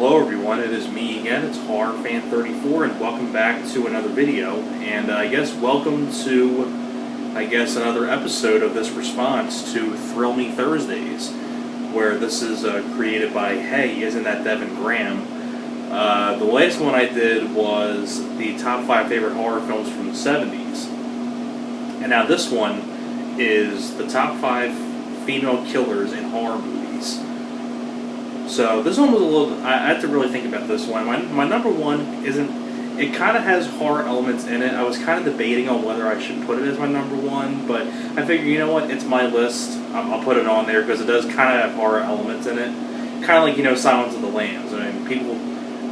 Hello everyone, it is me again, it's HorrorFan34, and welcome back to another video, and I guess welcome to, another episode of this response to Thrill Me Thursdays, where this is created by, hey, isn't that Devon Graham? The last one I did was the top 5 favorite horror films from the 70s, and now this one is the top 5 female killers in horror movies. So this one was a little, I had to really think about this one. My number one isn't, it kind of has horror elements in it. I was kind of debating on whether I should put it as my number one, but I figured, you know what, it's my list. I'll put it on there because it does kind of have horror elements in it. Kind of like, you know, Silence of the Lambs. I mean, people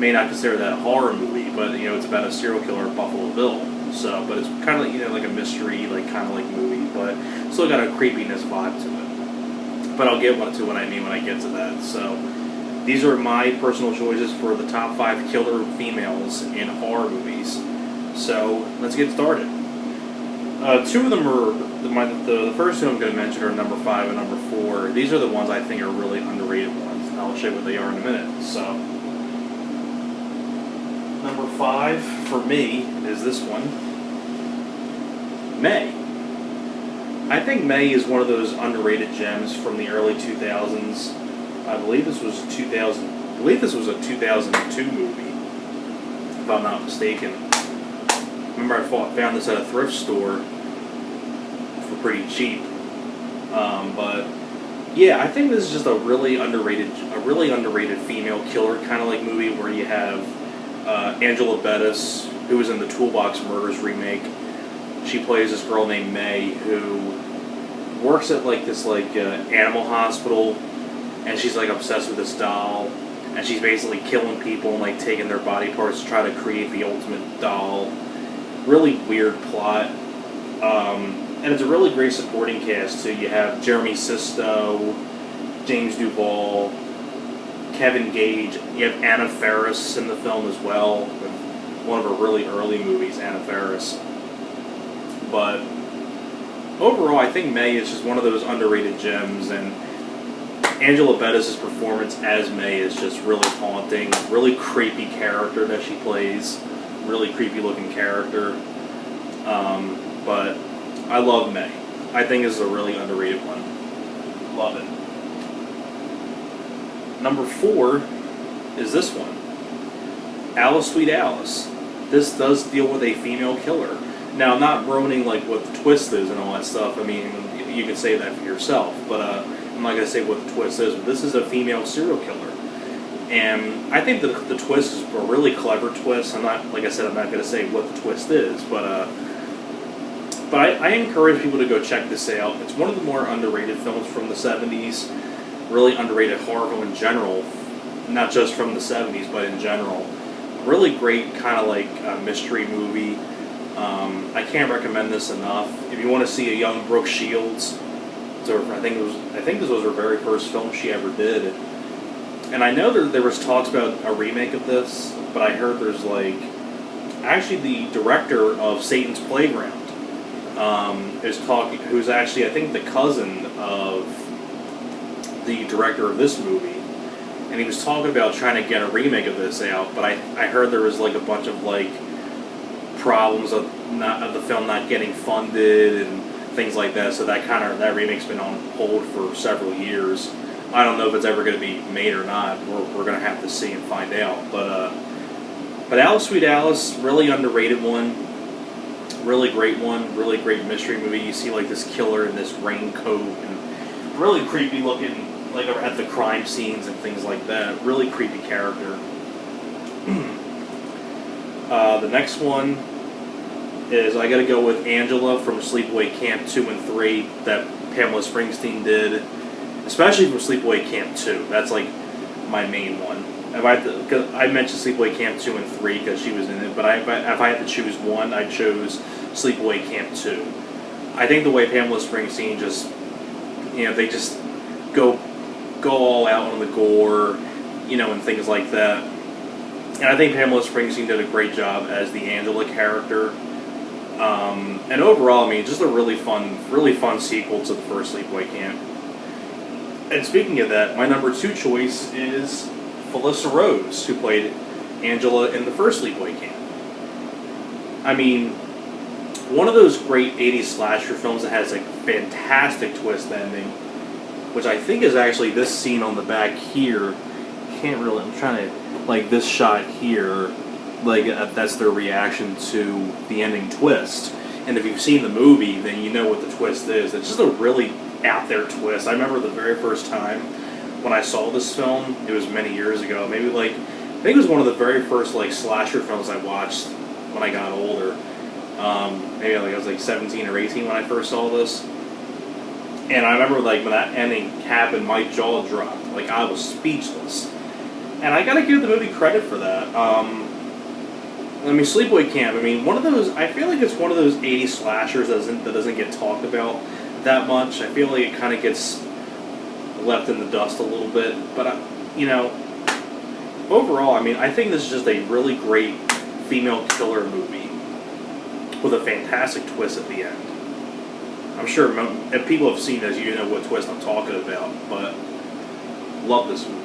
may not consider that a horror movie, but, you know, it's about a serial killer, Buffalo Bill. So, but it's kind of like, you know, like a mystery, like kind of like movie, but still got a creepiness vibe to it. But I'll get to what I mean when I get to that. So these are my personal choices for the top 5 killer females in horror movies. So let's get started. Two of them are, the first two I'm going to mention are number 5 and number 4. These are the ones I think are really underrated ones, and I'll show you what they are in a minute. So, number 5 for me is this one, May. I think May is one of those underrated gems from the early 2000s. I believe this was a 2002 movie, if I'm not mistaken. Remember, I found this at a thrift store for pretty cheap. But yeah, I think this is just a really underrated female killer kind of like movie where you have Angela Bettis, who was in the Toolbox Murders remake. She plays this girl named May who works at like this animal hospital. And she's like obsessed with this doll, and she's basically killing people and like taking their body parts to try to create the ultimate doll. Really weird plot, and it's a really great supporting cast too. You have Jeremy Sisto, James Duvall, Kevin Gage. You have Anna Faris in the film as well, one of her really early movies, Anna Faris. But overall, I think May is just one of those underrated gems, and Angela Bettis' performance as May is just really haunting. Really creepy character that she plays. Really creepy looking character. But I love May. I think this is a really underrated one. Love it. Number 4 is this one, Alice Sweet Alice. This does deal with a female killer. Now, I'm not ruining like what the twist is and all that stuff. I mean, you can say that for yourself, but I'm not going to say what the twist is, but this is a female serial killer. And I think the twist is a really clever twist. Like I said, I'm not going to say what the twist is, but I encourage people to go check this out. It's one of the more underrated films from the 70s. Really underrated horror film in general, not just from the 70s, but in general. Really great kind of like mystery movie. I can't recommend this enough. If you want to see a young Brooke Shields, I think this was her very first film she ever did, and I know there was talks about a remake of this, but I heard there's actually the director of Satan's Playground who's actually I think the cousin of the director of this movie, and he was talking about trying to get a remake of this out, but I heard there was like a bunch of like problems of the film not getting funded and things like that, so that remake's been on hold for several years. I don't know if it's ever going to be made or not. We're going to have to see and find out. But Alice Sweet Alice, really underrated one, really great one, really great mystery movie. You see like this killer in this raincoat and really creepy looking, like at the crime scenes and things like that. Really creepy character. The next one is I gotta go with Angela from Sleepaway Camp 2 and 3 that Pamela Springsteen did, especially from Sleepaway Camp 2. That's like my main one. Cause I mentioned Sleepaway Camp 2 and 3 because she was in it, but if I had to choose one, I chose Sleepaway Camp 2. I think the way Pamela Springsteen just, you know, they just go all out on the gore, you know, and things like that. And I think Pamela Springsteen did a great job as the Angela character. And overall, I mean, just a really fun sequel to the first Sleepaway Camp. And speaking of that, my number 2 choice is Felissa Rose, who played Angela in the first Sleepaway Camp. I mean, one of those great 80s slasher films that has a fantastic twist ending, which I think is actually this scene on the back here. Can't really, I'm trying to, like this shot here, like that's their reaction to the ending twist. And if you've seen the movie, then you know what the twist is. It's just a really out there twist. I remember the very first time when I saw this film, it was many years ago, maybe like, I think it was one of the very first like slasher films I watched when I got older. Maybe like I was like 17 or 18 when I first saw this. And I remember like when that ending happened, my jaw dropped. Like I was speechless. And I gotta give the movie credit for that. I mean, Sleepaway Camp, I mean, one of those, I feel like it's one of those 80s slashers that doesn't get talked about that much. I feel like it kind of gets left in the dust a little bit. But, you know, overall, I mean, I think this is just a really great female killer movie with a fantastic twist at the end. I'm sure if people have seen this, you know what twist I'm talking about, but love this movie.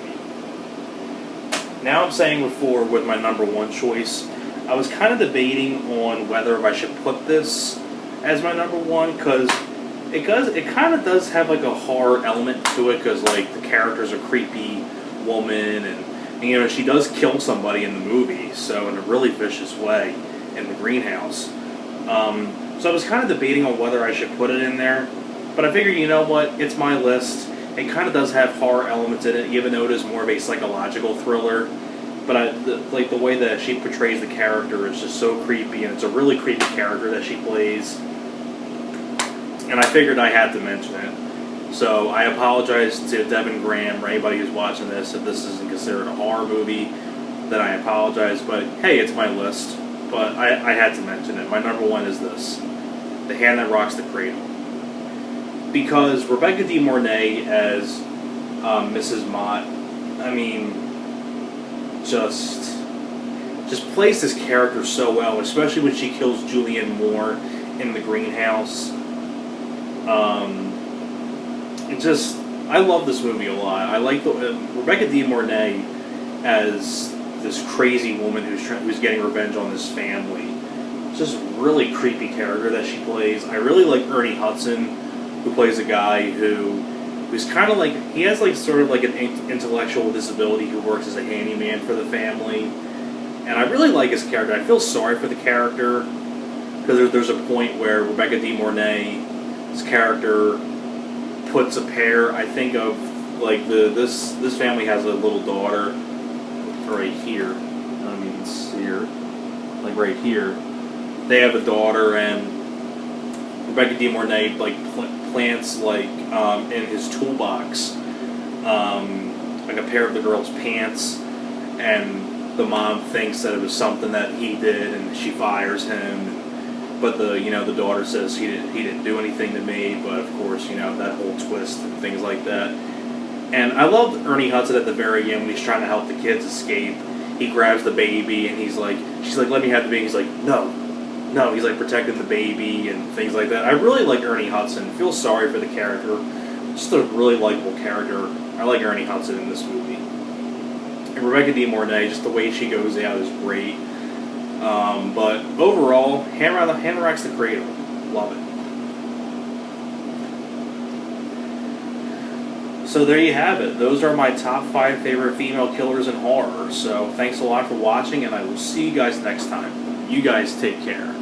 Now I'm saying before with my number one choice, I was kind of debating on whether I should put this as my number one, because it kind of does have like a horror element to it, because like the character's a creepy woman, and you know, she does kill somebody in the movie, so in a really vicious way in the greenhouse. So I was kind of debating on whether I should put it in there, but I figured, you know what, it's my list. It kind of does have horror elements in it, even though it is more of a psychological thriller. But like the way that she portrays the character is just so creepy, and it's a really creepy character that she plays. And I figured I had to mention it. So I apologize to Devon Graham, or anybody who's watching this, if this isn't considered a horror movie, then I apologize. But hey, it's my list. But I had to mention it. My number one is this: The Hand That Rocks the Cradle. Because Rebecca De Mornay as Mrs. Mott, I mean, just plays this character so well, especially when she kills Julianne Moore in the greenhouse. I love this movie a lot. I like Rebecca De Mornay as this crazy woman who's getting revenge on this family. Just really creepy character that she plays. I really like Ernie Hudson, who plays a guy who's kind of like, he has like sort of like an intellectual disability who works as a handyman for the family. And I really like his character. I feel sorry for the character, because there's a point where Rebecca De Mornay's character puts a pair, I think of, like this family has a little daughter right here. I don't know if you can see her. Like right here. They have a daughter, and Rebecca De Mornay like plants like in his toolbox like a pair of the girl's pants, and the mom thinks that it was something that he did, and she fires him. But the daughter says he didn't do anything to me. But of course, that whole twist and things like that. And I loved Ernie Hudson at the very end when he's trying to help the kids escape. He grabs the baby, and she's like, let me have the baby. He's like, no, he's like protecting the baby and things like that. I really like Ernie Hudson. I feel sorry for the character. Just a really likable character. I like Ernie Hudson in this movie. And Rebecca De Mornay, just the way she goes out is great. But overall, Hand That Rocks the Cradle. Love it. So there you have it. Those are my top 5 favorite female killers in horror. So thanks a lot for watching, and I will see you guys next time. You guys take care.